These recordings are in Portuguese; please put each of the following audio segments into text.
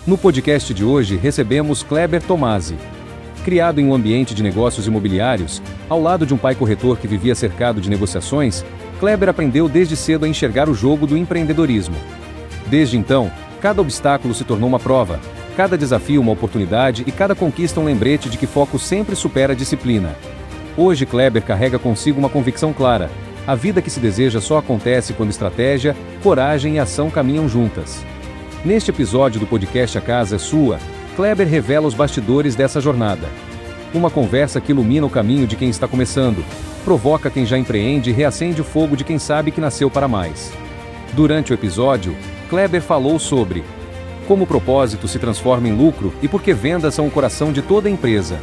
No podcast de hoje recebemos Kleber Tomasi. Criado em um ambiente de negócios imobiliários, ao lado de um pai corretor que vivia cercado de negociações, Kleber aprendeu desde cedo a enxergar o jogo do empreendedorismo. Desde então, cada obstáculo se tornou uma prova, cada desafio uma oportunidade e cada conquista um lembrete de que foco sempre supera a disciplina. Hoje Kleber carrega consigo uma convicção clara: a vida que se deseja só acontece quando estratégia, coragem e ação caminham juntas. Neste episódio do podcast A Casa é Sua, Kleber revela os bastidores dessa jornada. Uma conversa que ilumina o caminho de quem está começando, provoca quem já empreende e reacende o fogo de quem sabe que nasceu para mais. Durante o episódio, Kleber falou sobre como o propósito se transforma em lucro e por que vendas são o coração de toda empresa.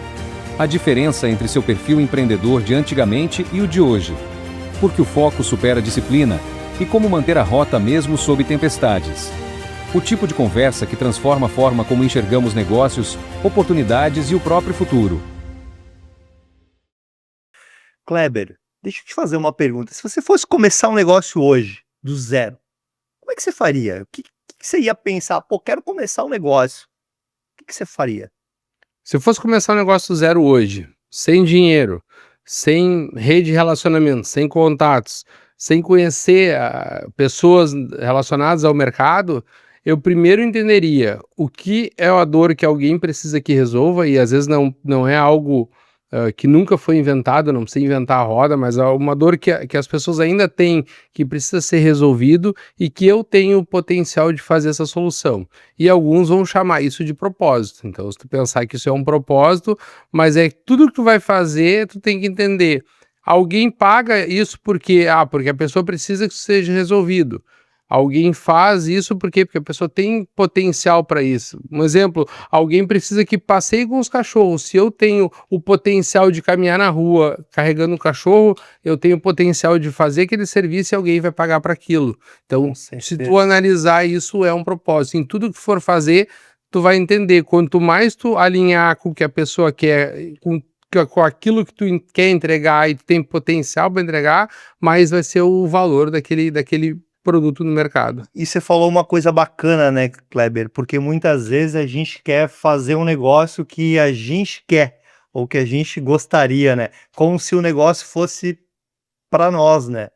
A diferença entre seu perfil empreendedor de antigamente e o de hoje. Porque o foco supera a disciplina e como manter a rota mesmo sob tempestades. O tipo de conversa que transforma a forma como enxergamos negócios, oportunidades e o próprio futuro. Kleber, deixa eu te fazer uma pergunta. Se você fosse começar um negócio hoje, do zero, como é que você faria? O que você ia pensar? Pô, quero começar um negócio. O que você faria? Se eu fosse começar um negócio do zero hoje, sem dinheiro, sem rede de relacionamento, sem contatos, sem conhecer pessoas relacionadas ao mercado, eu primeiro entenderia o que é a dor que alguém precisa que resolva, e às vezes não é algo que nunca foi inventado, não precisa inventar a roda, mas é uma dor que as pessoas ainda têm, que precisa ser resolvido e que eu tenho o potencial de fazer essa solução. E alguns vão chamar isso de propósito. Então, se tu pensar que isso é um propósito, mas é tudo que tu vai fazer, tu tem que entender. Alguém paga isso porque a pessoa precisa que isso seja resolvido. Alguém faz isso porque a pessoa tem potencial para isso. Um exemplo, alguém precisa que passeie com os cachorros. Se eu tenho o potencial de caminhar na rua carregando um cachorro, eu tenho o potencial de fazer aquele serviço e alguém vai pagar para aquilo. Então, se tu analisar isso, é um propósito. Em tudo que for fazer, tu vai entender. Quanto mais tu alinhar com o que a pessoa quer, com aquilo que tu quer entregar e tu tem potencial para entregar, mais vai ser o valor daquele produto no mercado. E você falou uma coisa bacana, né, Kleber? Porque muitas vezes a gente quer fazer um negócio que a gente quer, ou que a gente gostaria, né? Como se o negócio fosse para nós, né?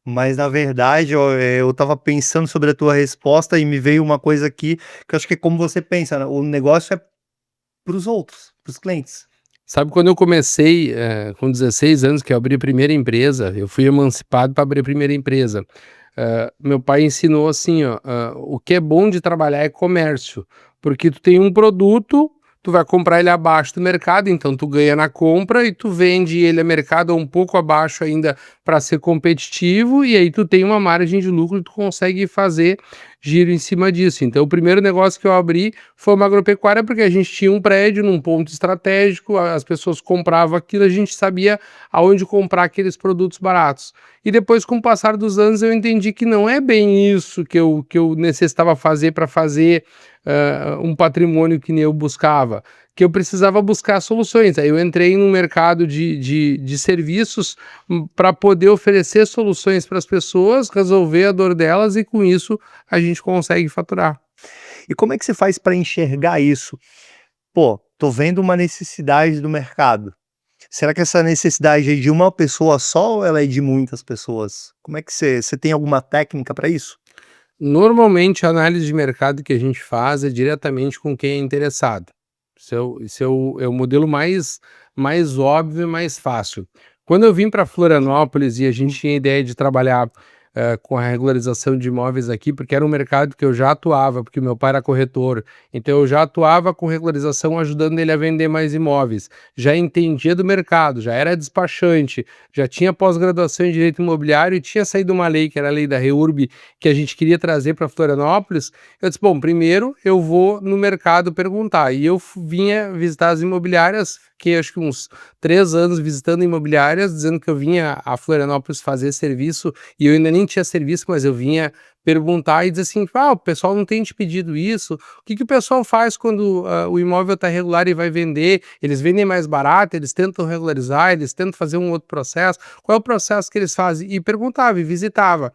Mas na verdade, eu tava pensando sobre a tua resposta e me veio uma coisa aqui, que eu acho que é como você pensa, né? O negócio é para os outros, para os clientes. Sabe, quando eu comecei, com 16 anos, que eu abri a primeira empresa, eu fui emancipado para abrir a primeira empresa. Meu pai ensinou assim, ó, o que é bom de trabalhar é comércio, porque tu tem um produto, tu vai comprar ele abaixo do mercado, então tu ganha na compra e tu vende ele a mercado um pouco abaixo ainda para ser competitivo, e aí tu tem uma margem de lucro e tu consegue fazer giro em cima disso. Então o primeiro negócio que eu abri foi uma agropecuária, porque a gente tinha um prédio num ponto estratégico, as pessoas compravam aquilo, a gente sabia aonde comprar aqueles produtos baratos. E depois, com o passar dos anos, eu entendi que não é bem isso que eu necessitava fazer para fazer um patrimônio que nem eu buscava, que eu precisava buscar soluções. Aí eu entrei no mercado de serviços para poder oferecer soluções para as pessoas, resolver a dor delas, e com isso a gente consegue faturar. E como é que você faz para enxergar isso? Pô, tô vendo uma necessidade do mercado. Será que essa necessidade é de uma pessoa só ou ela é de muitas pessoas? Como é que você tem alguma técnica para isso? Normalmente, a análise de mercado que a gente faz é diretamente com quem é interessado. Isso é o modelo mais óbvio e mais fácil. Quando eu vim para Florianópolis e a gente tinha a ideia de trabalhar com a regularização de imóveis aqui, porque era um mercado que eu já atuava, porque meu pai era corretor, então eu já atuava com regularização, ajudando ele a vender mais imóveis, já entendia do mercado, já era despachante, já tinha pós-graduação em Direito Imobiliário e tinha saído uma lei, que era a lei da REURB, que a gente queria trazer para Florianópolis. Eu disse, bom, primeiro eu vou no mercado perguntar, e eu vinha visitar as imobiliárias, fiquei acho que uns 3 anos visitando imobiliárias, dizendo que eu vinha a Florianópolis fazer serviço, e eu ainda nem tinha serviço, mas eu vinha perguntar e dizer assim, o pessoal não tem te pedido isso, o que o pessoal faz quando o imóvel está regular e vai vender? Eles vendem mais barato, eles tentam regularizar, eles tentam fazer um outro processo, qual é o processo que eles fazem? E perguntava e visitava.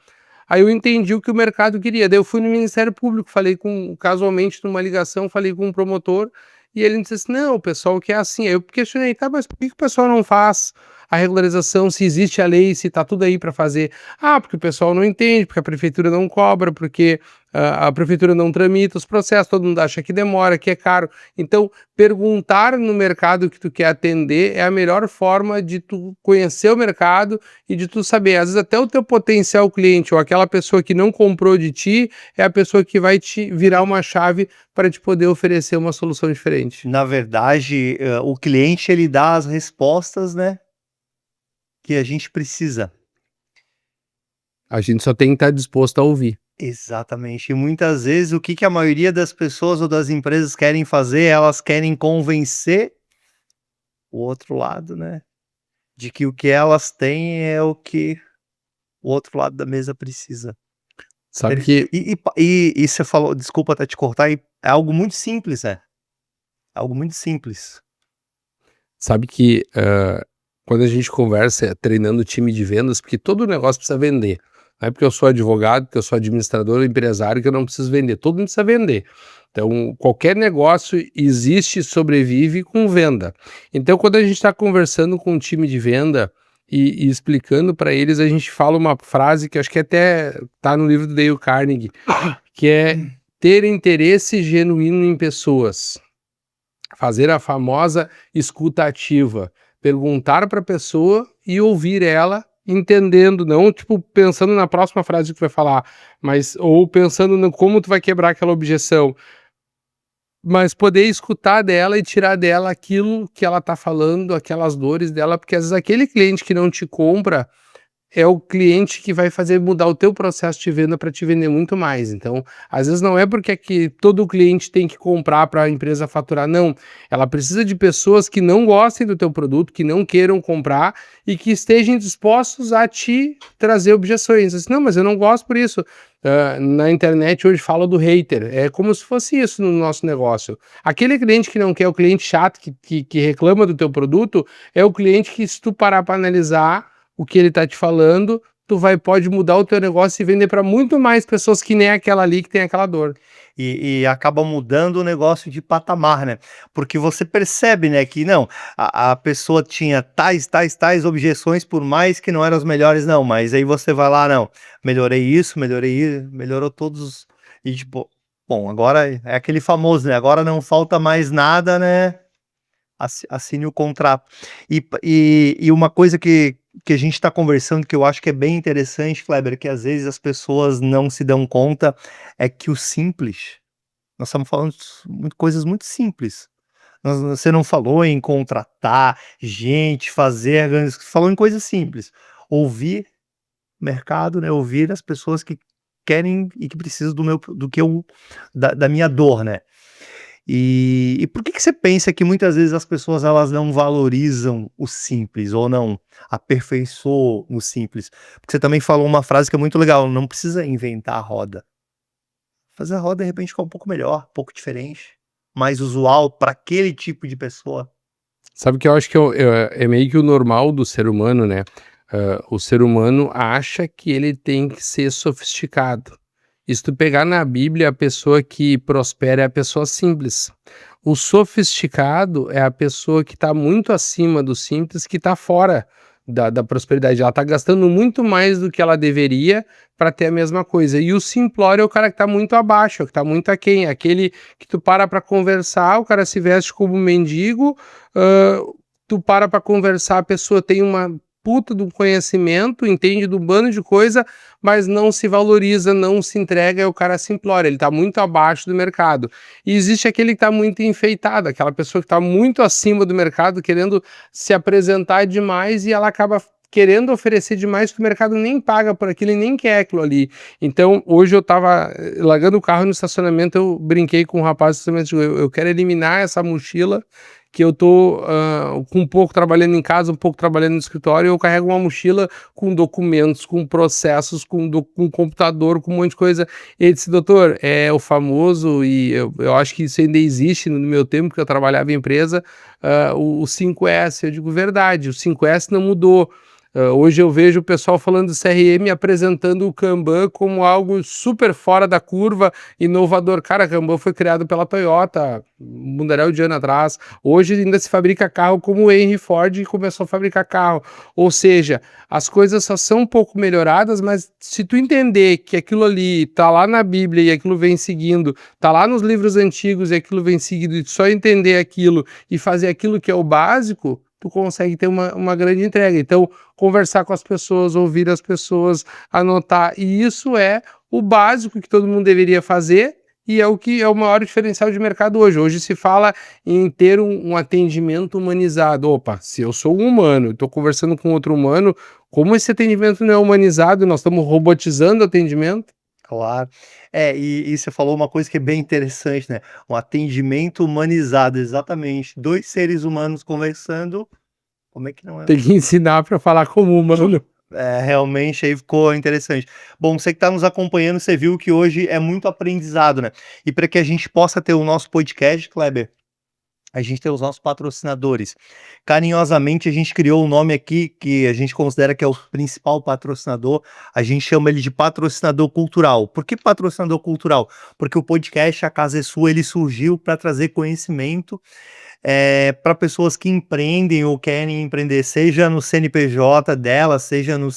Aí eu entendi o que o mercado queria. Daí eu fui no Ministério Público, falei casualmente numa ligação, falei com um promotor, e ele me disse assim, não, o pessoal quer assim. Aí eu questionei, tá, mas por que o pessoal não faz a regularização, se existe a lei, se tá tudo aí para fazer? Ah, porque o pessoal não entende, porque a prefeitura não cobra, porque a prefeitura não tramita os processos, todo mundo acha que demora, que é caro. Então, perguntar no mercado que tu quer atender é a melhor forma de tu conhecer o mercado e de tu saber. Às vezes até o teu potencial cliente ou aquela pessoa que não comprou de ti é a pessoa que vai te virar uma chave para te poder oferecer uma solução diferente. Na verdade, o cliente ele dá as respostas, né, que a gente precisa. A gente só tem que estar disposto a ouvir. Exatamente. E muitas vezes o que que a maioria das pessoas ou das empresas querem fazer, elas querem convencer o outro lado, né, de que o que elas têm é o que o outro lado da mesa precisa. Sabe Ele que e você falou, desculpa até te cortar, é algo muito simples, né, é algo muito simples. Sabe que, quando a gente conversa treinando time de vendas, porque todo negócio precisa vender. Não é porque eu sou advogado, porque eu sou administrador ou empresário que eu não preciso vender. Todo mundo precisa vender. Então, qualquer negócio existe e sobrevive com venda. Então, quando a gente está conversando com um time de venda e explicando para eles, a gente fala uma frase que acho que até está no livro do Dale Carnegie, que é ter interesse genuíno em pessoas. Fazer a famosa escuta ativa, perguntar para a pessoa e ouvir ela, entendendo, não tipo pensando na próxima frase que tu vai falar, mas ou pensando no como tu vai quebrar aquela objeção, mas poder escutar dela e tirar dela aquilo que ela tá falando, aquelas dores dela, porque às vezes aquele cliente que não te compra é o cliente que vai fazer mudar o teu processo de venda para te vender muito mais. Então, às vezes não é porque é que todo cliente tem que comprar para a empresa faturar, não. Ela precisa de pessoas que não gostem do teu produto, que não queiram comprar e que estejam dispostos a te trazer objeções. Assim, não, mas eu não gosto por isso. Na internet hoje fala do hater. É como se fosse isso no nosso negócio. Aquele cliente que não quer, o cliente chato que reclama do teu produto, é o cliente que, se tu parar para analisar o que ele tá te falando, pode mudar o teu negócio e vender para muito mais pessoas que nem aquela ali que tem aquela dor. E acaba mudando o negócio de patamar, né, porque você percebe, né, que não, a pessoa tinha tais objeções, por mais que não eram as melhores não, mas aí você vai lá: "Não, melhorou todos", e tipo, bom, agora é aquele famoso, né, agora não falta mais nada, né, assine o contrato. E uma coisa que a gente está conversando, que eu acho que é bem interessante, Kleber, que às vezes as pessoas não se dão conta, é que o simples, nós estamos falando coisas muito simples. Você não falou em contratar gente, fazer, falou em coisas simples. Ouvir mercado, né? Ouvir as pessoas que querem e que precisam da minha dor, né? E por que você pensa que muitas vezes as pessoas elas não valorizam o simples ou não aperfeiçoam o simples? Porque você também falou uma frase que é muito legal, não precisa inventar a roda. Fazer a roda de repente ficar um pouco melhor, um pouco diferente, mais usual para aquele tipo de pessoa. Sabe que eu acho que é meio que o normal do ser humano, né? O ser humano acha que ele tem que ser sofisticado. E se tu pegar na Bíblia, a pessoa que prospera é a pessoa simples. O sofisticado é a pessoa que está muito acima do simples, que está fora da prosperidade. Ela está gastando muito mais do que ela deveria para ter a mesma coisa. E o simplório é o cara que está muito abaixo, que está muito aquém. Aquele que tu para conversar, o cara se veste como um mendigo, tu para conversar, a pessoa tem uma puta do conhecimento, entende do bando de coisa, mas não se valoriza, não se entrega, e o cara simplório, ele tá muito abaixo do mercado. E existe aquele que tá muito enfeitado, aquela pessoa que tá muito acima do mercado, querendo se apresentar demais e ela acaba querendo oferecer demais que o mercado nem paga por aquilo e nem quer aquilo ali. Então, hoje eu tava largando o carro no estacionamento, eu brinquei com um rapaz do estacionamento, eu quero eliminar essa mochila que eu tô com um pouco trabalhando em casa, um pouco trabalhando no escritório, eu carrego uma mochila com documentos, com processos, com computador, com um monte de coisa. Ele disse, doutor, é o famoso, e eu acho que isso ainda existe no meu tempo que eu trabalhava em empresa, o 5S. Eu digo, verdade, o 5S não mudou. Hoje eu vejo o pessoal falando do CRM, apresentando o Kanban como algo super fora da curva, inovador. Cara, Kanban foi criado pela Toyota um mundaréu de ano atrás. Hoje ainda se fabrica carro como o Henry Ford começou a fabricar carro. Ou seja, as coisas só são um pouco melhoradas, mas se tu entender que aquilo ali tá lá na Bíblia e aquilo vem seguindo, tá lá nos livros antigos e aquilo vem seguindo, e só entender aquilo e fazer aquilo que é o básico, tu consegue ter uma grande entrega. Então, conversar com as pessoas, ouvir as pessoas, anotar, e isso é o básico que todo mundo deveria fazer, e é o que é o maior diferencial de mercado hoje. Hoje se fala em ter um atendimento humanizado. Opa, se eu sou um humano, estou conversando com outro humano, como esse atendimento não é humanizado, nós estamos robotizando o atendimento? Claro. E você falou uma coisa que é bem interessante, né? Um atendimento humanizado, exatamente. 2 seres humanos conversando, como é que não é? Tem que ensinar para falar como humano. Realmente aí ficou interessante. Bom, você que está nos acompanhando, você viu que hoje é muito aprendizado, né? E para que a gente possa ter o nosso podcast, Kleber, a gente tem os nossos patrocinadores. Carinhosamente, a gente criou um nome aqui que a gente considera que é o principal patrocinador. A gente chama ele de patrocinador cultural. Por que patrocinador cultural? Porque o podcast A Casa é Sua, ele surgiu para trazer conhecimento para pessoas que empreendem ou querem empreender, seja no CNPJ dela, seja no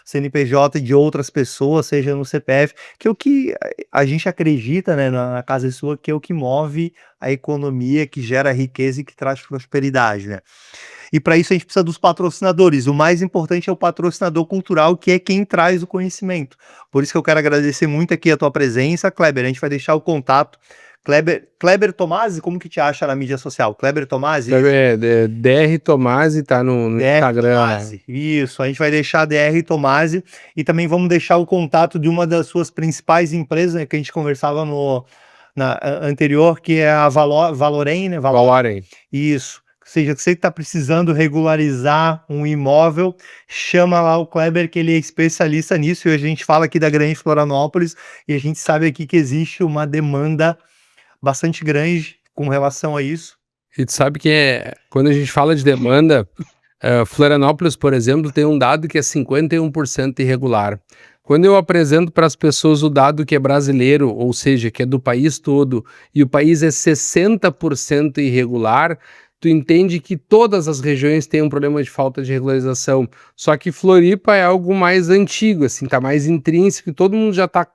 CNPJ de outras pessoas, seja no CPF, que é o que a gente acredita, né, na Casa é Sua, que é o que move a economia, que gera riqueza e que traz prosperidade, né? E para isso a gente precisa dos patrocinadores. O mais importante é o patrocinador cultural, que é quem traz o conhecimento. Por isso que eu quero agradecer muito aqui a tua presença, Kleber. A gente vai deixar o contato. Kleber Tomasi, como que te acha na mídia social? Kleber Tomasi? DR Tomasi tá no DR Instagram. Tomasi. Isso, a gente vai deixar a DR Tomasi e também vamos deixar o contato de uma das suas principais empresas, né, que a gente conversava anterior, que é a Valorem, né? Valorem. Isso. Ou seja, você que está precisando regularizar um imóvel, chama lá o Kleber, que ele é especialista nisso, e a gente fala aqui da Grande Florianópolis, e a gente sabe aqui que existe uma demanda bastante grande com relação a isso. E tu sabe que quando a gente fala de demanda, Florianópolis, por exemplo, tem um dado que é 51% irregular. Quando eu apresento para as pessoas o dado que é brasileiro, ou seja, que é do país todo, e o país é 60% irregular, tu entende que todas as regiões têm um problema de falta de regularização. Só que Floripa é algo mais antigo, assim, tá mais intrínseco, e todo mundo já tá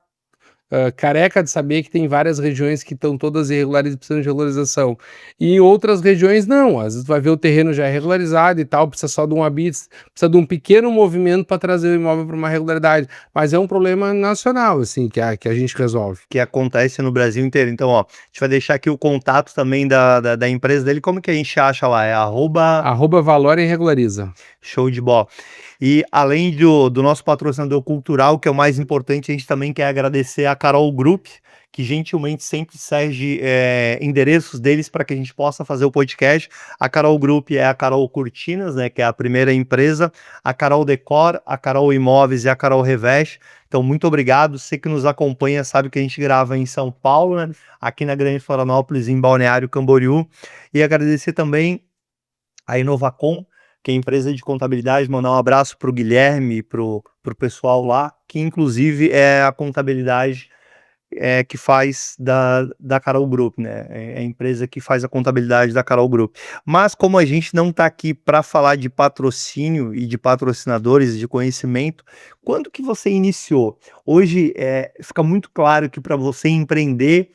careca de saber que tem várias regiões que estão todas irregulares e precisam de regularização. E em outras regiões não, às vezes tu vai ver o terreno já é regularizado e tal, precisa só de um habite, precisa de um pequeno movimento para trazer o imóvel para uma regularidade, mas é um problema nacional, assim, que a gente resolve. Que acontece no Brasil inteiro. Então, ó, a gente vai deixar aqui o contato também da empresa dele, como que a gente acha lá? É @Valorem Regulariza. Show de bola. E além do nosso patrocinador cultural, que é o mais importante, a gente também quer agradecer a Carol Group, que gentilmente sempre cede endereços deles para que a gente possa fazer o podcast. A Carol Group é a Carol Cortinas, né, que é a primeira empresa, a Carol Decor, a Carol Imóveis e a Carol Reveste. Então, muito obrigado. Você que nos acompanha sabe que a gente grava em São Paulo, né, aqui na Grande Florianópolis, em Balneário Camboriú. E agradecer também a Inovacom, que é a empresa de contabilidade, mandar um abraço para o Guilherme e para o pessoal lá, que inclusive é a contabilidade que faz da Carol Group, né? É a empresa que faz a contabilidade da Carol Group. Mas como a gente não está aqui para falar de patrocínio e de patrocinadores, de conhecimento, quando que você iniciou? Hoje fica muito claro que para você empreender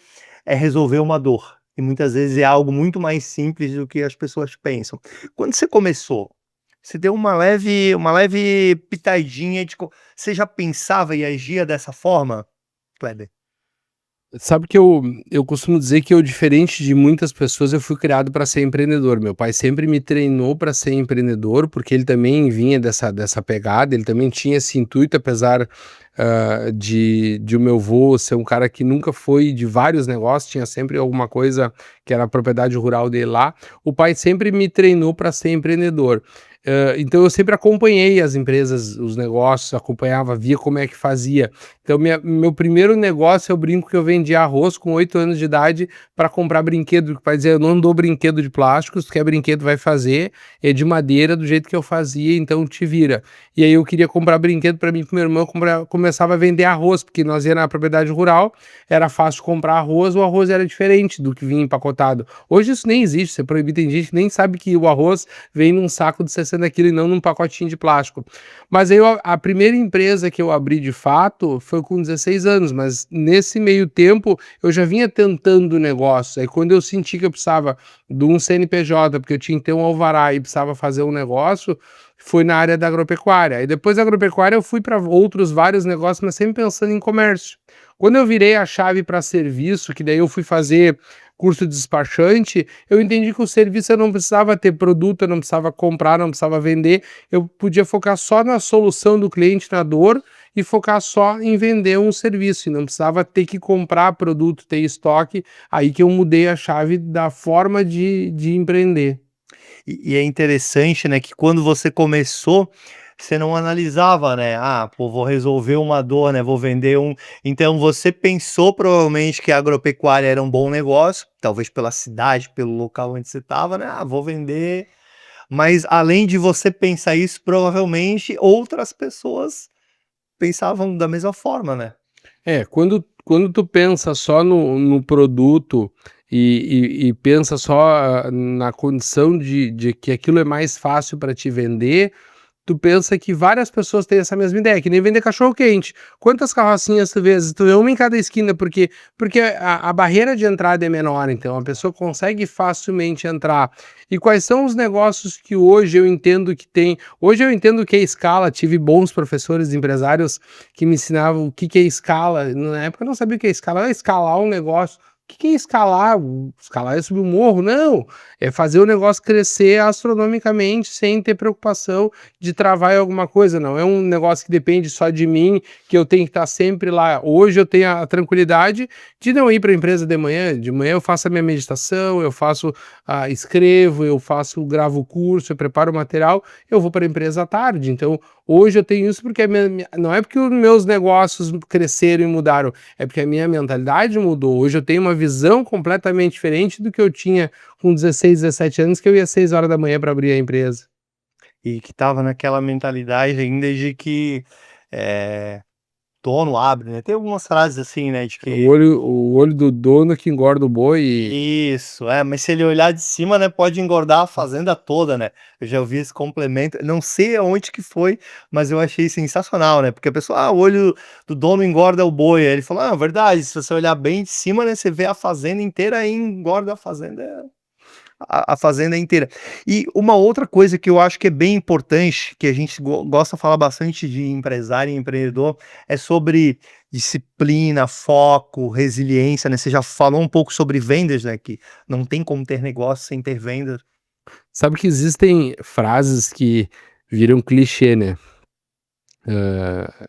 é resolver uma dor. E muitas vezes é algo muito mais simples do que as pessoas pensam. Quando você começou, você deu uma leve pitadinha de... Você já pensava e agia dessa forma, Kleber? Sabe que eu costumo dizer que eu, diferente de muitas pessoas, eu fui criado para ser empreendedor. Meu pai sempre me treinou para ser empreendedor, porque ele também vinha dessa pegada, ele também tinha esse intuito, apesar de o meu avô ser um cara que nunca foi de vários negócios, tinha sempre alguma coisa que era a propriedade rural dele lá. O pai sempre me treinou para ser empreendedor. Então eu sempre acompanhei as empresas, os negócios, acompanhava, via como é que fazia. Então meu primeiro negócio, eu brinco que eu vendia arroz com 8 anos de idade para comprar brinquedo, para dizer, eu não dou brinquedo de plástico, se tu quer brinquedo vai fazer, é de madeira, do jeito que eu fazia, então te vira. E aí eu queria comprar brinquedo para mim e pro meu irmão, começava a vender arroz, porque nós ia na propriedade rural, era fácil comprar arroz, o arroz era diferente do que vinha empacotado. Hoje isso nem existe, isso é proibido, tem gente que nem sabe que o arroz vem num saco de 60 quilos e não num pacotinho de plástico. Mas aí a primeira empresa que eu abri de fato foi com 16 anos, mas nesse meio tempo eu já vinha tentando negócio. Aí quando eu senti que eu precisava de um CNPJ, porque eu tinha que ter um alvará e precisava fazer um negócio, foi na área da agropecuária. E depois da agropecuária eu fui para outros vários negócios, mas sempre pensando em comércio. Quando eu virei a chave para serviço, que daí eu fui fazer curso de despachante, eu entendi que o serviço eu não precisava ter produto, eu não precisava comprar, não precisava vender, eu podia focar só na solução do cliente, na dor, e focar só em vender um serviço, e não precisava ter que comprar produto, ter estoque, aí que eu mudei a chave da forma de empreender. E é interessante, né, que quando você começou, você não analisava, né, "Ah, pô, vou resolver uma dor, né, vou vender um", então você pensou provavelmente que a agropecuária era um bom negócio, talvez pela cidade, pelo local onde você estava, né, "Ah, vou vender", mas além de você pensar isso, provavelmente outras pessoas pensavam da mesma forma, né. Quando tu pensa só no produto e pensa só, na condição de que aquilo é mais fácil para te vender, tu pensa que várias pessoas têm essa mesma ideia, que nem vender cachorro-quente. Quantas carrocinhas tu vês? Tu vê uma em cada esquina, porque a barreira de entrada é menor, então a pessoa consegue facilmente entrar. E quais são os negócios que hoje eu entendo que tem? Hoje eu entendo o que é escala, tive bons professores empresários que me ensinavam o que que é escala. Na época eu não sabia o que é escala, escalar um negócio. O que que é escalar? Escalar é subir um morro? Não, é fazer o negócio crescer astronomicamente sem ter preocupação de travar em alguma coisa, não é um negócio que depende só de mim, que eu tenho que estar sempre lá. Hoje eu tenho a tranquilidade de não ir para a empresa de manhã eu faço a minha meditação, eu faço, escrevo, eu faço, gravo o curso, eu preparo o material, eu vou para a empresa à tarde. Então, hoje eu tenho isso porque não é porque os meus negócios cresceram e mudaram, é porque a minha mentalidade mudou. Hoje eu tenho uma visão completamente diferente do que eu tinha com 16, 17 anos, que eu ia às 6 horas da manhã para abrir a empresa. E que estava naquela mentalidade ainda de que, eh, dono abre, né, tem algumas frases assim, né, de que O olho do dono que engorda o boi e isso, é, mas se ele olhar de cima, né, pode engordar a fazenda toda, né. Eu já ouvi esse complemento, não sei aonde que foi, mas eu achei sensacional, né, porque a pessoa: "Ah, o olho do dono engorda o boi", aí ele falou: "Ah, verdade, se você olhar bem de cima, né, você vê a fazenda inteira e engorda a fazenda inteira". E uma outra coisa que eu acho que é bem importante, que a gente gosta de falar bastante de empresário e empreendedor, é sobre disciplina, foco, resiliência, né, você já falou um pouco sobre vendas, né, que não tem como ter negócio sem ter vendas. sabe que existem frases que viram clichê, né?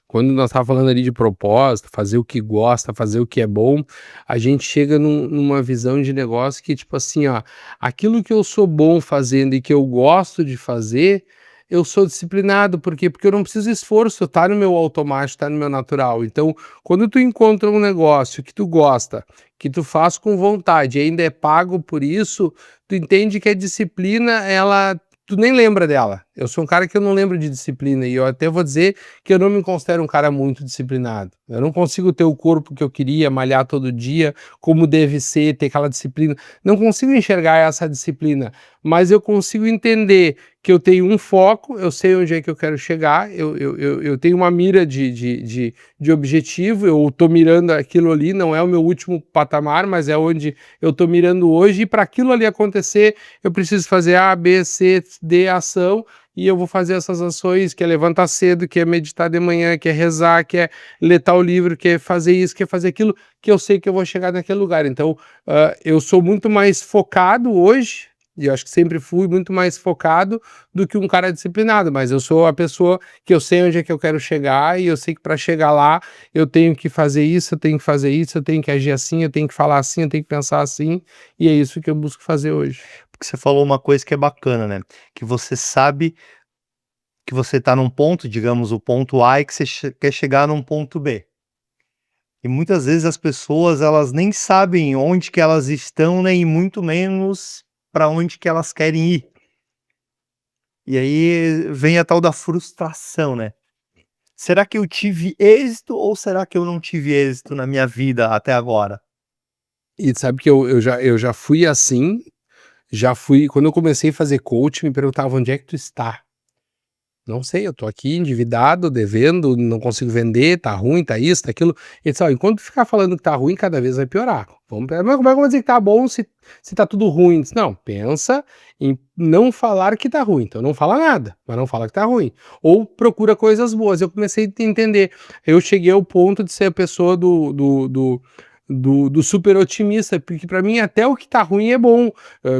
Quando nós estava falando ali de propósito, fazer o que gosta, fazer o que é bom, a gente chega numa visão de negócio que, tipo assim, ó, aquilo que eu sou bom fazendo e que eu gosto de fazer, eu sou disciplinado, por quê? Porque eu não preciso esforço, tá no meu automático, tá no meu natural. Então, quando tu encontra um negócio que tu gosta, que tu faz com vontade e ainda é pago por isso, tu entende que a disciplina, ela tu nem lembra dela. Eu sou um cara que eu não lembro de disciplina e eu até vou dizer que eu não me considero um cara muito disciplinado. Eu não consigo ter o corpo que eu queria, malhar todo dia, como deve ser, ter aquela disciplina. Não consigo enxergar essa disciplina, mas eu consigo entender que eu tenho um foco, eu sei onde é que eu quero chegar, eu tenho uma mira de objetivo, eu estou mirando aquilo ali, não é o meu último patamar, mas é onde eu estou mirando hoje, e para aquilo ali acontecer, eu preciso fazer A, B, C, D ação, e eu vou fazer essas ações, que é levantar cedo, que é meditar de manhã, que é rezar, que é ler tal livro, que é fazer isso, que é fazer aquilo, que eu sei que eu vou chegar naquele lugar. Então, eu sou muito mais focado hoje, e eu acho que sempre fui muito mais focado do que um cara disciplinado, mas eu sou a pessoa que eu sei onde é que eu quero chegar, e eu sei que para chegar lá eu tenho que fazer isso, eu tenho que fazer isso, eu tenho que agir assim, eu tenho que falar assim, eu tenho que pensar assim, e é isso que eu busco fazer hoje. Porque você falou uma coisa que é bacana, né, que você sabe que você está num ponto, digamos, o ponto A, e que você quer chegar num ponto B. E muitas vezes as pessoas, elas nem sabem onde que elas estão, nem muito menos para onde que elas querem ir. E aí vem a tal da frustração, né? Será que eu tive êxito ou será que eu não tive êxito na minha vida até agora? E sabe que eu já fui assim, quando eu comecei a fazer coaching, me perguntavam: "Onde é que tu está?". Não sei, eu tô aqui endividado, devendo, não consigo vender, tá ruim, tá isso, tá aquilo. Ele disse: "Ó, enquanto tu ficar falando que tá ruim, cada vez vai piorar. Mas como é que eu vou dizer que tá bom se tá tudo ruim?". Eu disse: "Não, pensa em não falar que tá ruim, então não fala nada, mas não fala que tá ruim. Ou procura coisas boas". Eu comecei a entender. Eu cheguei ao ponto de ser a pessoa do super otimista, porque pra mim até o que tá ruim é bom.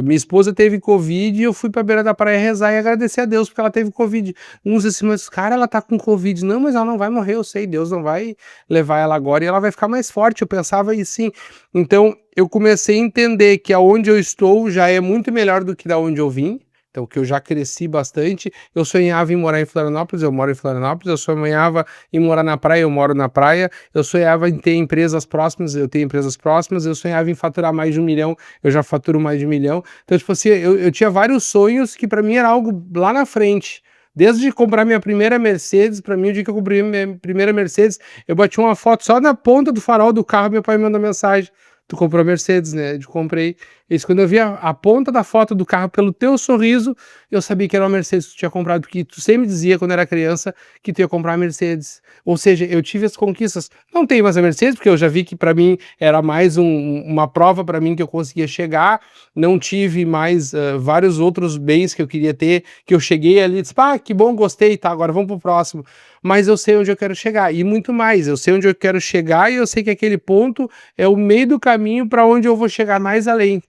Minha esposa teve covid e eu fui pra beira da praia rezar e agradecer a Deus porque ela teve covid. Uns assim: "Mas cara, ela tá com covid". "Não, mas ela não vai morrer, eu sei, Deus não vai levar ela agora e ela vai ficar mais forte". Eu pensava isso sim. Então, eu comecei a entender que aonde eu estou já é muito melhor do que da onde eu vim, então que eu já cresci bastante. Eu sonhava em morar em Florianópolis, eu moro em Florianópolis. Eu sonhava em morar na praia, eu moro na praia. Eu sonhava em ter empresas próximas, eu tenho empresas próximas. Eu sonhava em faturar mais de 1 milhão, eu já faturo mais de 1 milhão. Então, tipo assim, eu tinha vários sonhos que pra mim era algo lá na frente. Desde comprar minha primeira Mercedes, pra mim, o dia que eu comprei minha primeira Mercedes, eu bati uma foto só na ponta do farol do carro, meu pai me mandou mensagem: "Tu comprou a Mercedes, né?". Eu comprei. Isso, quando eu vi a ponta da foto do carro pelo teu sorriso, eu sabia que era uma Mercedes que tu tinha comprado, porque tu sempre dizia quando era criança que tu ia comprar a Mercedes. Ou seja, eu tive as conquistas. Não tenho mais a Mercedes, porque eu já vi que pra mim era mais uma prova pra mim que eu conseguia chegar. Não tive mais vários outros bens que eu queria ter, que eu cheguei ali e disse: "Ah, que bom, gostei, tá, agora vamos pro próximo". Mas eu sei onde eu quero chegar, e muito mais, eu sei onde eu quero chegar e eu sei que aquele ponto é o meio do caminho para onde eu vou chegar mais além.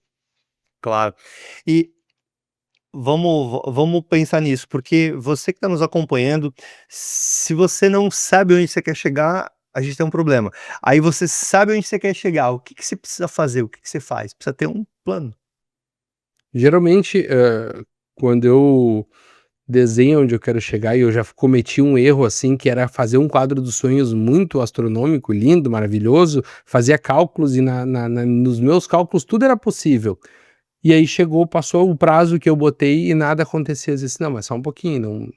Claro. E vamos pensar nisso, porque você que está nos acompanhando, se você não sabe onde você quer chegar, a gente tem um problema. Aí você sabe onde você quer chegar, o que que você precisa fazer, o que que você faz? Precisa ter um plano. Geralmente, quando eu desenho onde eu quero chegar, e eu já cometi um erro, assim, que era fazer um quadro dos sonhos muito astronômico, lindo, maravilhoso, fazia cálculos e nos meus cálculos tudo era possível. E aí passou o prazo que eu botei e nada acontecia. Eu disse: "Não, mas só um pouquinho, não,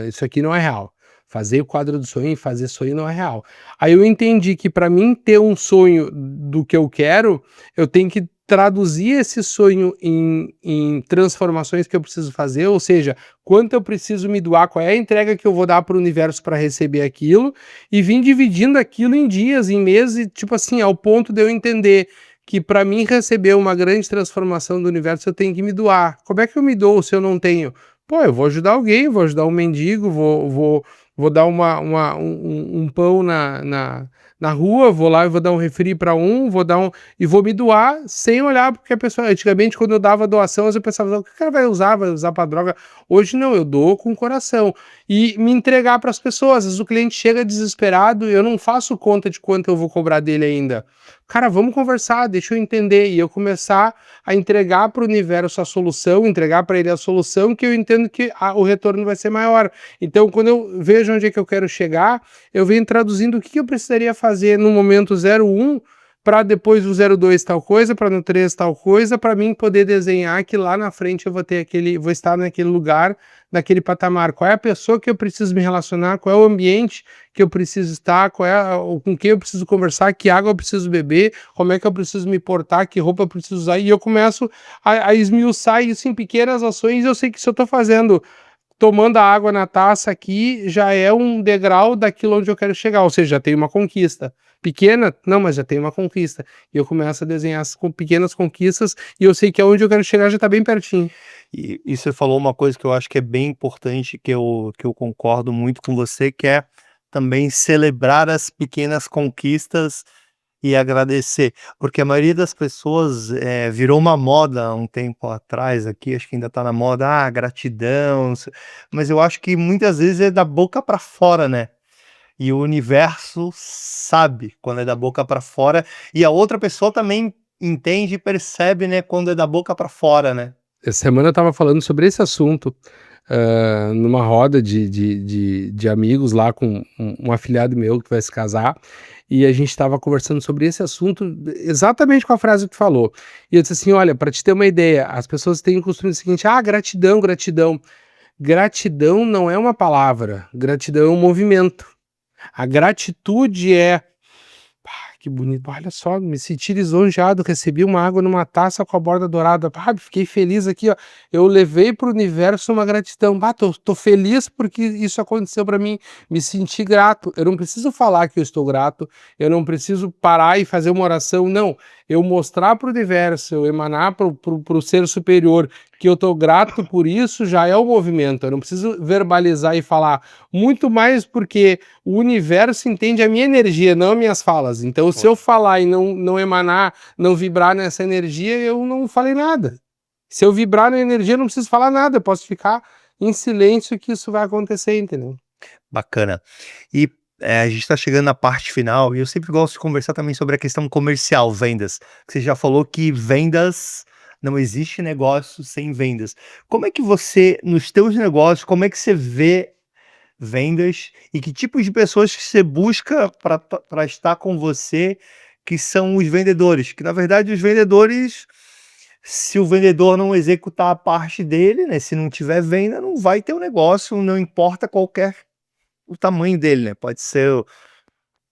isso aqui não é real. Fazer o quadro do sonho e fazer sonho não é real". Aí eu entendi que para mim ter um sonho do que eu quero, eu tenho que traduzir esse sonho em transformações que eu preciso fazer, ou seja, quanto eu preciso me doar, qual é a entrega que eu vou dar para o universo para receber aquilo, e vim dividindo aquilo em dias, em meses, e tipo assim, ao ponto de eu entender que para mim receber uma grande transformação do universo eu tenho que me doar. Como é que eu me dou se eu não tenho? Pô, eu vou ajudar alguém, vou ajudar um mendigo, vou dar um pão na rua, vou lá e vou dar um refri para um, vou dar e vou me doar sem olhar porque a pessoa. Antigamente, quando eu dava doação, eu pensava: "O que o cara vai usar? Vai usar para droga?". Hoje não, eu dou com o coração e me entregar para as pessoas. Às vezes o cliente chega desesperado, eu não faço conta de quanto eu vou cobrar dele ainda. Cara, vamos conversar, deixa eu entender, e eu começar a entregar para o universo a solução, entregar para ele a solução, que eu entendo que o retorno vai ser maior. Então, quando eu vejo onde é que eu quero chegar, eu venho traduzindo o que eu precisaria fazer no momento 01, para depois o 02 tal coisa, para no 3 tal coisa, para mim poder desenhar que lá na frente eu vou estar naquele lugar, naquele patamar. Qual é a pessoa que eu preciso me relacionar, qual é o ambiente que eu preciso estar, com quem eu preciso conversar, que água eu preciso beber, como é que eu preciso me portar, que roupa eu preciso usar, e eu começo a esmiuçar isso em pequenas ações. Eu sei que se eu estou fazendo, tomando a água na taça aqui, já é um degrau daquilo onde eu quero chegar, ou seja, já tem uma conquista. Pequena? Não, mas já tem uma conquista. E eu começo a desenhar pequenas conquistas, e eu sei que aonde eu quero chegar já está bem pertinho. E você falou uma coisa que eu acho que é bem importante, que eu concordo muito com você, que é também celebrar as pequenas conquistas e agradecer. Porque a maioria das pessoas, virou uma moda há um tempo atrás aqui, acho que ainda está na moda, gratidão, mas eu acho que muitas vezes é da boca para fora, né. E o universo sabe quando é da boca para fora, e a outra pessoa também entende e percebe, né, quando é da boca para fora, né. Essa semana eu estava falando sobre esse assunto. numa roda de amigos lá com um afilhado meu que vai se casar, e a gente estava conversando sobre esse assunto exatamente com a frase que tu falou. E eu disse assim: olha, para te ter uma ideia, as pessoas têm o costume do seguinte: ah, gratidão, gratidão. Gratidão não é uma palavra, gratidão é um movimento. A gratitude é que bonito, olha só, me senti lisonjeado, recebi uma água numa taça com a borda dourada, fiquei feliz aqui, ó, eu levei para o universo uma gratidão, tô feliz porque isso aconteceu para mim, me senti grato, eu não preciso falar que eu estou grato, eu não preciso parar e fazer uma oração, não, eu mostrar para o universo, eu emanar para o ser superior que eu tô grato por isso, já é o movimento, eu não preciso verbalizar e falar, muito mais porque o universo entende a minha energia, não as minhas falas. Então, se eu falar e não emanar, não vibrar nessa energia, eu não falei nada. Se eu vibrar na energia, eu não preciso falar nada, eu posso ficar em silêncio que isso vai acontecer, entendeu? Bacana. E a gente está chegando na parte final e eu sempre gosto de conversar também sobre a questão comercial, vendas. Você já falou que vendas, não existe negócio sem vendas. Como é que você, nos teus negócios, como é que você vê vendas e que tipo de pessoas que você busca para estar com você, que são os vendedores? Que na verdade os vendedores, se o vendedor não executar a parte dele, né, se não tiver venda, não vai ter um negócio, não importa qualquer o tamanho dele, né? Pode ser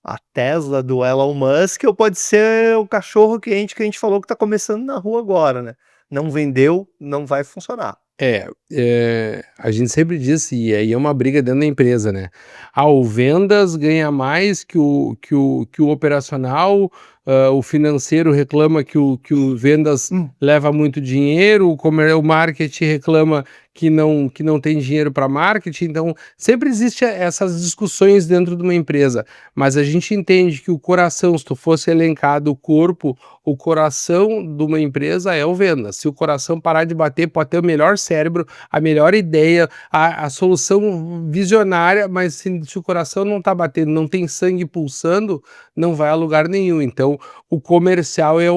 a Tesla do Elon Musk ou pode ser o cachorro quente que a gente falou que está começando na rua agora, né? Não vendeu, não vai funcionar. A gente sempre diz, e aí é uma briga dentro da empresa, né? Ah, o vendas ganha mais que o operacional, o financeiro reclama que o vendas leva muito dinheiro, o marketing reclama que não tem dinheiro para marketing, então sempre existe essas discussões dentro de uma empresa, mas a gente entende que o coração, se tu fosse elencado o coração de uma empresa é o vendas. Se o coração parar de bater, pode ter o melhor cérebro, a melhor ideia, a solução visionária, mas se o coração não está batendo, não tem sangue pulsando, não vai a lugar nenhum. Então, o comercial é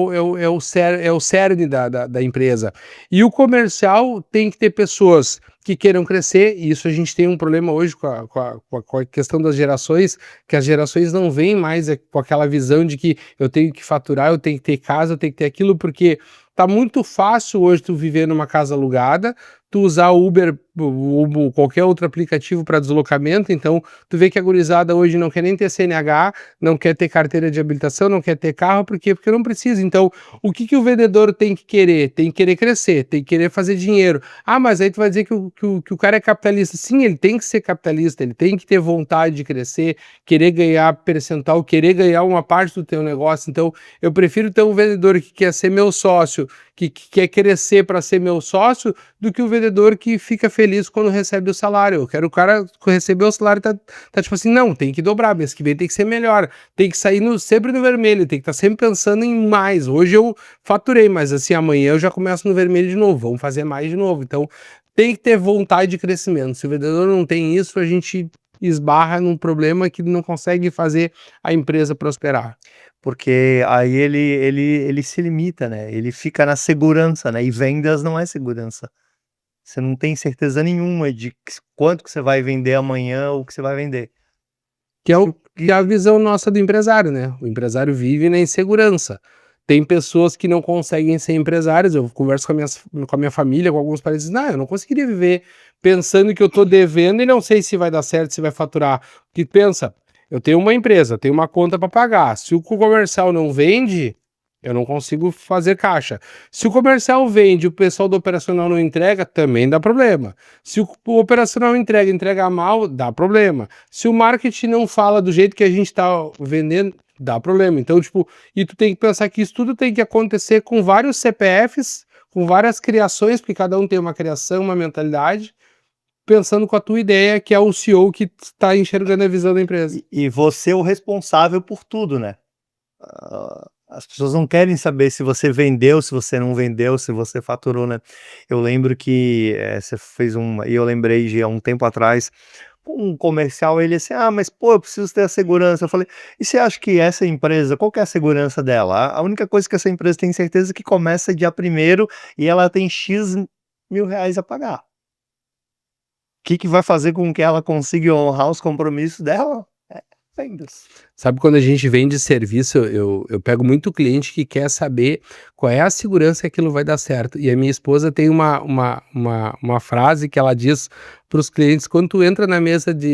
o cerne da empresa. E o comercial tem que ter pessoas que queiram crescer, e isso a gente tem um problema hoje com a questão das gerações, que as gerações não vêm mais com aquela visão de que eu tenho que faturar, eu tenho que ter casa, eu tenho que ter aquilo, porque tá muito fácil hoje tu viver numa casa alugada, tu usar o Uber ou qualquer outro aplicativo para deslocamento, então tu vê que a gurizada hoje não quer nem ter CNH, não quer ter carteira de habilitação, não quer ter carro, por quê? Porque não precisa. Então, o que o vendedor tem que querer? Tem que querer crescer, tem que querer fazer dinheiro. Ah, mas aí tu vai dizer que o cara é capitalista. Sim, ele tem que ser capitalista, ele tem que ter vontade de crescer, querer ganhar percentual, querer ganhar uma parte do teu negócio. Então, eu prefiro ter um vendedor que quer ser meu sócio, que quer crescer para ser meu sócio, do que o vendedor que fica feliz quando recebe o salário. Eu quero o cara receber o salário e tá tipo assim, não, tem que dobrar, mês que vem tem que ser melhor, tem que sair sempre no vermelho, tem que estar sempre pensando em mais. Hoje eu faturei, mas assim, amanhã eu já começo no vermelho de novo, vamos fazer mais de novo. Então, tem que ter vontade de crescimento. Se o vendedor não tem isso, a gente esbarra num problema que não consegue fazer a empresa prosperar. Porque aí ele se limita, né, ele fica na segurança, né, e vendas não é segurança. Você não tem certeza nenhuma de quanto que você vai vender amanhã ou que você vai vender. Que é a visão nossa do empresário, né? O empresário vive na insegurança. Tem pessoas que não conseguem ser empresários. Eu converso com a minha família, com alguns parentes, eu não conseguiria viver pensando que eu tô devendo e não sei se vai dar certo, se vai faturar. Porque pensa, eu tenho uma empresa, tenho uma conta para pagar. Se o comercial não vende, eu não consigo fazer caixa. Se o comercial vende, o pessoal do operacional não entrega, também dá problema. Se o operacional entrega mal, dá problema. Se o marketing não fala do jeito que a gente está vendendo, dá problema. Então, tipo, e tu tem que pensar que isso tudo tem que acontecer com vários CPFs, com várias criações, porque cada um tem uma criação, uma mentalidade, pensando com a tua ideia, que é o CEO que está enxergando a visão da empresa. E você é o responsável por tudo, né? As pessoas não querem saber se você vendeu, se você não vendeu, se você faturou, né? Eu lembro que você fez e eu lembrei de há um tempo atrás, um comercial, ele assim, mas pô, eu preciso ter a segurança. Eu falei, e você acha que essa empresa, qual que é a segurança dela? A única coisa que essa empresa tem certeza é que começa dia 1º e ela tem X mil reais a pagar. que vai fazer com que ela consiga honrar os compromissos dela? Vendas. Sabe, quando a gente vende serviço, eu pego muito cliente que quer saber qual é a segurança que aquilo vai dar certo. E a minha esposa tem uma frase que ela diz para os clientes: quando tu entra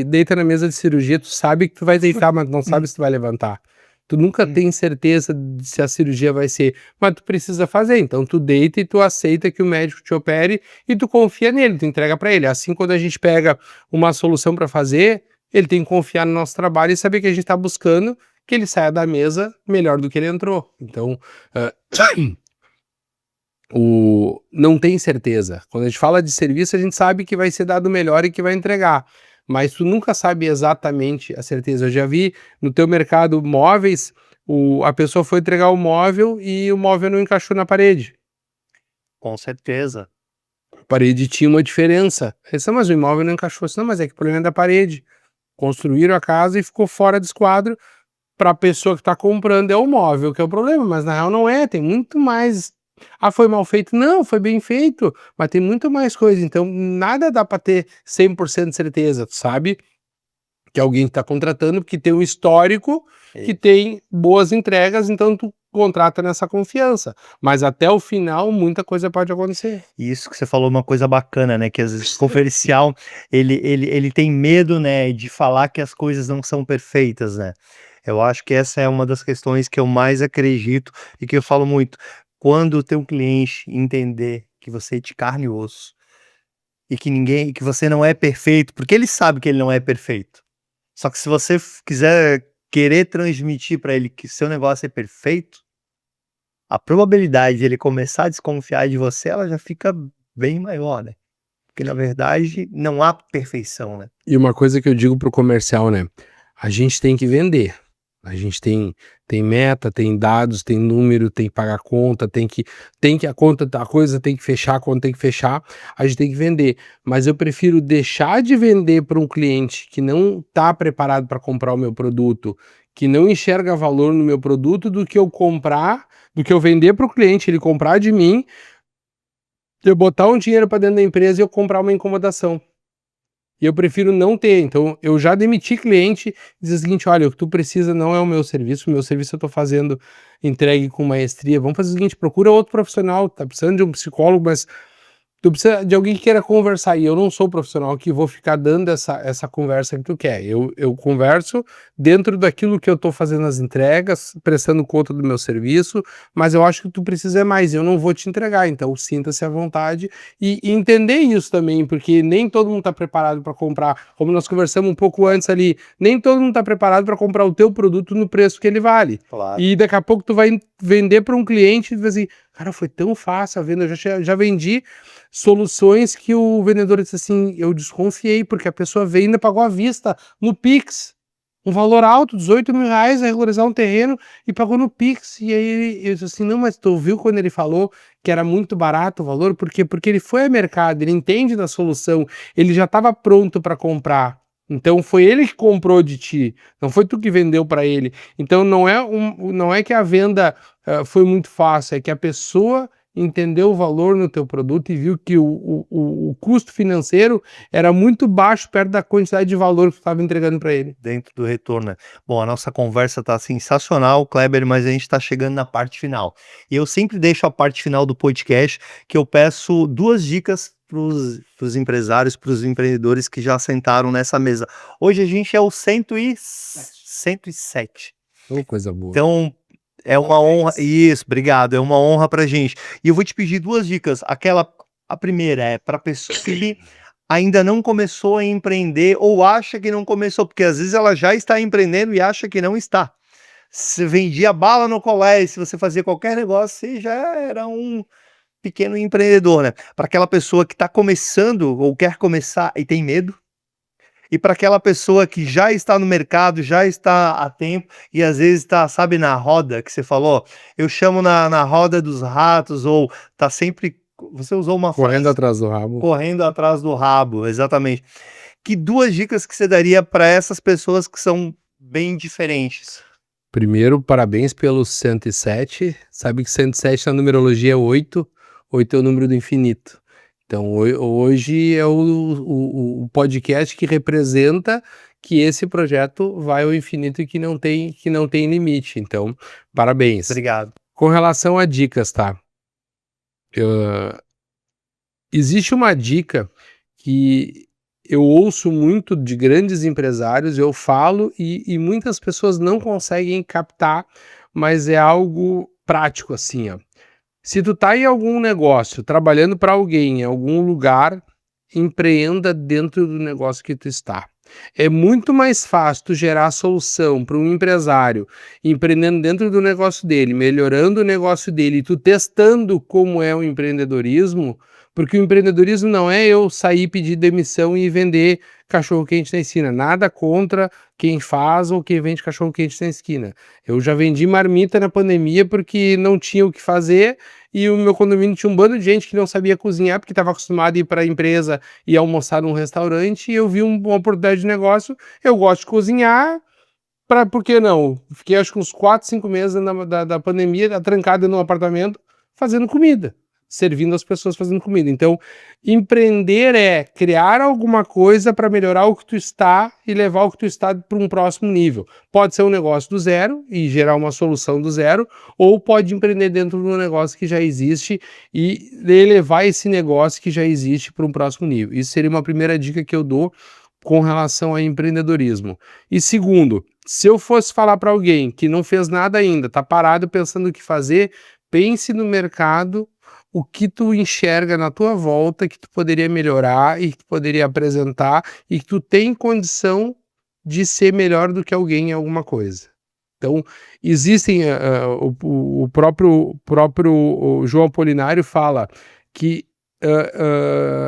deita na mesa de cirurgia, tu sabe que tu vai deitar, mas não sabe se tu vai levantar. Tu nunca tem certeza de se a cirurgia vai ser, mas tu precisa fazer. Então tu deita e tu aceita que o médico te opere e tu confia nele, tu entrega para ele. Assim, quando a gente pega uma solução para fazer, ele tem que confiar no nosso trabalho e saber que a gente está buscando que ele saia da mesa melhor do que ele entrou. Então, não tem certeza. Quando a gente fala de serviço, a gente sabe que vai ser dado melhor e que vai entregar. Mas tu nunca sabe exatamente a certeza. Eu já vi no teu mercado móveis, a pessoa foi entregar o móvel e o móvel não encaixou na parede. Com certeza. A parede tinha uma diferença. Eu disse, mas o imóvel não encaixou. Eu disse, não, mas é que o problema é da parede. Construíram a casa e ficou fora do esquadro. Para a pessoa que está comprando é o móvel que é o problema, mas na real não é, tem muito mais. Ah, foi mal feito? Não, foi bem feito, mas tem muito mais coisa, então nada dá para ter 100% de certeza, tu sabe que alguém está contratando porque tem um histórico que tem boas entregas, então tu contrata nessa confiança, mas até o final muita coisa pode acontecer. Isso que você falou, uma coisa bacana, né, que às vezes o comercial, ele tem medo, né, de falar que as coisas não são perfeitas, né. Eu acho que essa é uma das questões que eu mais acredito e que eu falo muito. Quando o teu cliente entender que você é de carne e osso e que você não é perfeito, porque ele sabe que ele não é perfeito. Só que se você quiser querer transmitir para ele que seu negócio é perfeito, a probabilidade de ele começar a desconfiar de você, ela já fica bem maior, né. Porque na verdade não há perfeição, né. E uma coisa que eu digo pro comercial, né, a gente tem que vender. A gente tem meta, tem dados, tem número, tem que pagar conta, tem que a coisa tem que fechar, a conta tem que fechar, a gente tem que vender. Mas eu prefiro deixar de vender para um cliente que não está preparado para comprar o meu produto, que não enxerga valor no meu produto, do que eu vender para o cliente, ele comprar de mim, eu botar um dinheiro para dentro da empresa e eu comprar uma incomodação. E eu prefiro não ter. Então, eu já demiti cliente e dizer o seguinte: olha, o que tu precisa não é o meu serviço eu tô fazendo entregue com maestria. Vamos fazer o seguinte: procura outro profissional, tá precisando de um psicólogo, mas tu precisa de alguém que queira conversar, e eu não sou o profissional que vou ficar dando essa conversa que tu quer. Eu converso dentro daquilo que eu tô fazendo as entregas, prestando conta do meu serviço, mas eu acho que tu precisa mais, eu não vou te entregar, então sinta-se à vontade e entender isso também, porque nem todo mundo tá preparado para comprar, como nós conversamos um pouco antes ali, nem todo mundo tá preparado para comprar o teu produto no preço que ele vale. Claro. E daqui a pouco tu vai vender para um cliente e diz assim: cara, foi tão fácil a venda, eu já vendi soluções que o vendedor disse assim: eu desconfiei, porque a pessoa veio e ainda pagou à vista no Pix, um valor alto, 18 mil reais, a regularizar um terreno, e pagou no Pix. E aí eu disse assim: não, mas tu viu quando ele falou que era muito barato o valor? Por quê? Porque ele foi ao mercado, ele entende da solução, ele já estava pronto para comprar. Então foi ele que comprou de ti, não foi tu que vendeu para ele. Então não é que a venda foi muito fácil, é que a pessoa entendeu o valor no teu produto e viu que o custo financeiro era muito baixo perto da quantidade de valor que tu estava entregando para ele. Dentro do retorno, né. Bom, a nossa conversa tá sensacional, Kleber, mas a gente tá chegando na parte final. E eu sempre deixo a parte final do podcast, que eu peço 2 dicas para os empresários, para os empreendedores que já sentaram nessa mesa. Hoje a gente é o 107. Oh, coisa boa. Então, é uma honra isso, obrigado, é uma honra pra gente. E eu vou te pedir 2 dicas, a primeira é pra pessoa que ainda não começou a empreender ou acha que não começou, porque às vezes ela já está empreendendo e acha que não está. Você vendia bala no colégio, se você fazia qualquer negócio, você já era um pequeno empreendedor, né. Para aquela pessoa que está começando ou quer começar e tem medo, e para aquela pessoa que já está no mercado, já está há tempo e às vezes está, sabe, na roda que você falou, eu chamo na roda dos ratos, ou tá sempre, você usou uma Correndo frase, atrás do rabo. correndo atrás do rabo, exatamente. Que 2 dicas que você daria para essas pessoas que são bem diferentes? Primeiro, parabéns pelo 107. Sabe que 107 na numerologia é 8. 8 é o número do infinito. Então, hoje é o podcast que representa que esse projeto vai ao infinito e que não tem limite. Então, parabéns. Obrigado. Com relação a dicas, tá? Existe uma dica que eu ouço muito de grandes empresários, eu falo e muitas pessoas não conseguem captar, mas é algo prático assim, ó. Se tu tá em algum negócio, trabalhando para alguém, em algum lugar, empreenda dentro do negócio que tu está. É muito mais fácil tu gerar solução para um empresário empreendendo dentro do negócio dele, melhorando o negócio dele, e tu testando como é o empreendedorismo, porque o empreendedorismo não é eu sair, pedir demissão e vender cachorro-quente na esquina. Nada contra quem faz ou quem vende cachorro-quente na esquina. Eu já vendi marmita na pandemia porque não tinha o que fazer e o meu condomínio tinha um bando de gente que não sabia cozinhar porque estava acostumado a ir para a empresa e almoçar num restaurante, e eu vi uma oportunidade de negócio. Eu gosto de cozinhar, por que não? Fiquei acho que uns 4, 5 meses da pandemia, trancado num apartamento, fazendo comida, servindo as pessoas fazendo comida. Então, empreender é criar alguma coisa para melhorar o que tu está e levar o que tu está para um próximo nível. Pode ser um negócio do zero e gerar uma solução do zero, ou pode empreender dentro de um negócio que já existe e elevar esse negócio que já existe para um próximo nível. Isso seria uma primeira dica que eu dou com relação ao empreendedorismo. E segundo, se eu fosse falar para alguém que não fez nada ainda, está parado pensando o que fazer, pense no mercado, o que tu enxerga na tua volta que tu poderia melhorar e que tu poderia apresentar e que tu tem condição de ser melhor do que alguém em alguma coisa. Então, existem, o próprio o João Apolinário fala que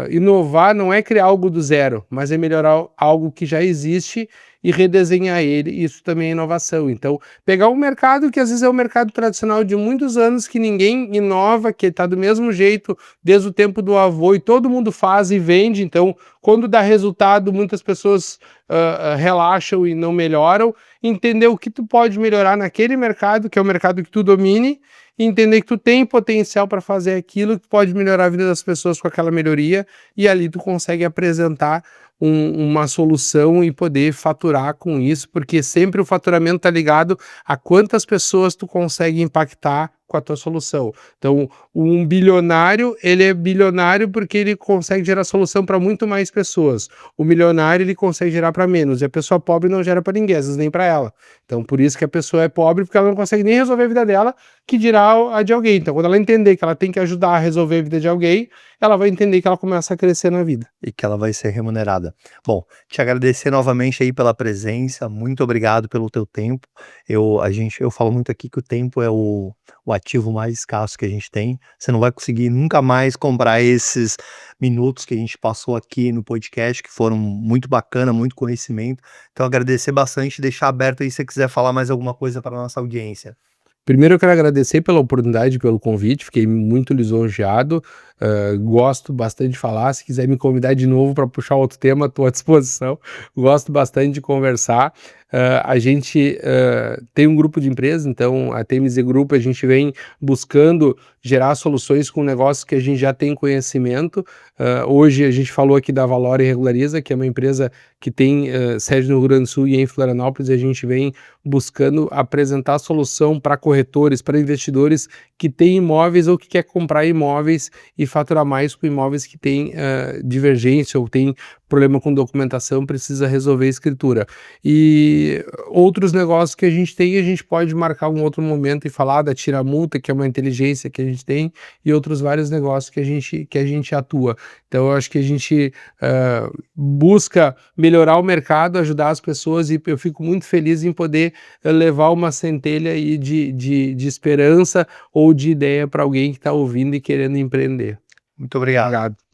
inovar não é criar algo do zero, mas é melhorar algo que já existe e redesenhar ele. Isso também é inovação. Então, pegar um mercado que às vezes é um mercado tradicional de muitos anos, que ninguém inova, que está do mesmo jeito desde o tempo do avô e todo mundo faz e vende. Então, quando dá resultado, muitas pessoas relaxam e não melhoram. Entender o que tu pode melhorar naquele mercado, que é o mercado que tu domine, e entender que tu tem potencial para fazer aquilo que pode melhorar a vida das pessoas com aquela melhoria, e ali tu consegue apresentar uma solução e poder faturar com isso, porque sempre o faturamento está ligado a quantas pessoas tu consegue impactar com a tua solução. Então, um bilionário, ele é bilionário porque ele consegue gerar solução para muito mais pessoas. O milionário, ele consegue gerar para menos, e a pessoa pobre não gera para ninguém, às vezes nem para ela. Então, por isso que a pessoa é pobre, porque ela não consegue nem resolver a vida dela, que dirá a de alguém. Então, quando ela entender que ela tem que ajudar a resolver a vida de alguém, ela vai entender que ela começa a crescer na vida. E que ela vai ser remunerada. Bom, te agradecer novamente aí pela presença, muito obrigado pelo teu tempo. Eu falo muito aqui que o tempo é o ativo mais escasso que a gente tem. Você não vai conseguir nunca mais comprar esses minutos que a gente passou aqui no podcast, que foram muito bacana, muito conhecimento. Então, agradecer bastante, deixar aberto aí se você quiser falar mais alguma coisa para a nossa audiência. Primeiro eu quero agradecer pela oportunidade, pelo convite, fiquei muito lisonjeado, gosto bastante de falar, se quiser me convidar de novo para puxar outro tema, estou à disposição, gosto bastante de conversar. A gente tem um grupo de empresas, então a TMZ Group, a gente vem buscando gerar soluções com negócios que a gente já tem conhecimento. Hoje a gente falou aqui da Valora e Regulariza, que é uma empresa que tem sede no Rio Grande do Sul e em Florianópolis, e a gente vem buscando apresentar solução para corretores, para investidores que têm imóveis ou que quer comprar imóveis e faturar mais com imóveis que têm divergência ou tem problema com documentação, precisa resolver a escritura. E outros negócios que a gente pode marcar um outro momento e falar da Tiramulta, que é uma inteligência que a gente tem, e outros vários negócios que a gente atua. Então eu acho que a gente busca melhorar o mercado, ajudar as pessoas, e eu fico muito feliz em poder levar uma centelha aí de esperança ou de ideia para alguém que está ouvindo e querendo empreender. Muito obrigado. Obrigado.